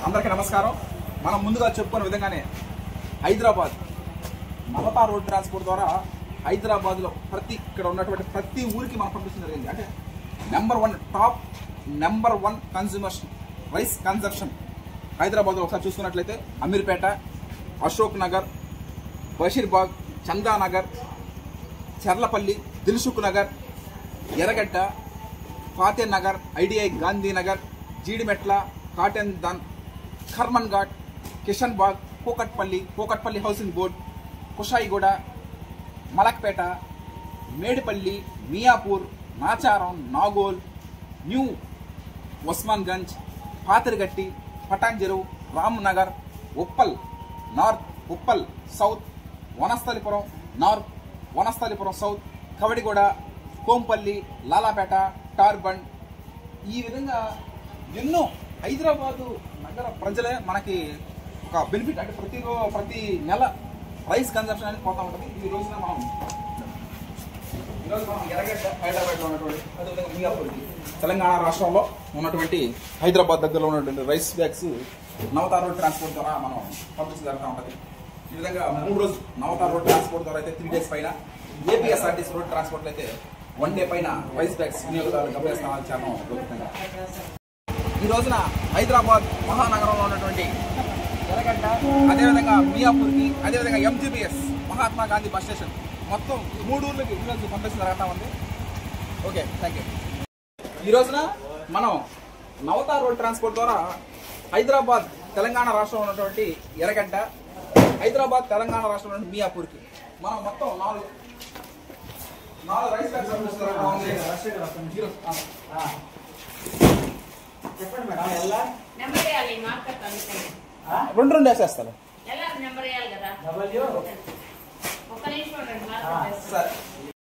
అందరికీ నమస్కారం. మనం ముందుగా చెప్పుకున్న విధంగానే హైదరాబాద్ మమతా రోడ్ ట్రాన్స్పోర్ట్ ద్వారా హైదరాబాద్లో ఇక్కడ ఉన్నటువంటి ప్రతి ఊరికి మనం పంపించడం జరిగింది. అంటే నెంబర్ వన్ కన్జ్యూమర్షన్ రైస్ కన్జంప్షన్ హైదరాబాద్లో ఒకసారి చూసుకున్నట్లయితే అమీర్పేట, అశోక్ నగర్, బషీర్బాగ్, చందానగర్, చర్లపల్లి, దిల్సుఖ్ నగర్, ఎర్రగడ్డ, ఫాతే నగర్, ఐడిఐ Gandhinagar, Jeedimetla, Kattedan, Karmanghat, Kishan Bagh, Kukatpally housing board, Kushaiguda, Malakpet, Medipally, Miyapur, Nacharam, Nagole, new Osmangunj, Patharghatti, Patancheru, Ramnagar, Uppal north, Uppal south, Vanasthalipuram north, Vanasthalipuram south, Kavadiguda, Kompally, Lalapet, Tarbund. ఈ విధంగా ఎన్నో హైదరాబాదు నగర ప్రజలే మనకి ఒక బెనిఫిట్. అంటే ప్రతి నెల రైస్ కన్జంప్షన్ అనేది పోతా ఉంటుంది. ఈ రోజున మనం ఎర్రగడ్డ హైదరాబాద్లో ఉన్నటువంటి, అదేవిధంగా మియాపూర్కి తెలంగాణ రాష్ట్రంలో ఉన్నటువంటి హైదరాబాద్ దగ్గరలో ఉన్నటువంటి rice bags Navata road transport ద్వారా మనం పంపించడం జరుగుతూ ఉంటుంది. ఈ విధంగా 3 రోజులు నవతా రోడ్ ట్రాన్స్పోర్ట్ ద్వారా అయితే 3 days పైన, ఏపీఎస్ఆర్టీసీ రోడ్ ట్రాన్స్పోర్ట్ అయితే 1 day పైన రైస్ బ్యాగ్స్ వినియోగదారులు గమనిస్తామని చాలా దొరుకుతుంది. ఈ రోజున హైదరాబాద్ మహానగరంలో ఉన్నటువంటి ఎర్రగడ్డ, అదేవిధంగా మియాపూర్కి, అదేవిధంగా MGBS Mahatma Gandhi bus station మొత్తం 3 ఊర్లకి ఈరోజు పంపించడం జరుగుతూ ఉంది. Okay, thank you. ఈ రోజున మనం నవతా రోడ్ ట్రాన్స్పోర్ట్ ద్వారా హైదరాబాద్ తెలంగాణ రాష్ట్రంలో ఉన్నటువంటి ఎర్రగడ్డ, హైదరాబాద్ తెలంగాణ రాష్ట్రంలో ఉన్న మియాపూర్కి మనం మొత్తం 4 రైస్ బ్యాగ్స్ చెప్పండి మేడం. ఎలా నెంబర్ వేయాలి, మార్కెట్ 2 వేసేస్తాను. ఎలా నెంబర్ వేయాలి కదా. డబల్యూ ఒక్క నిమిషం ఉండండి, మార్కెట్ సరే.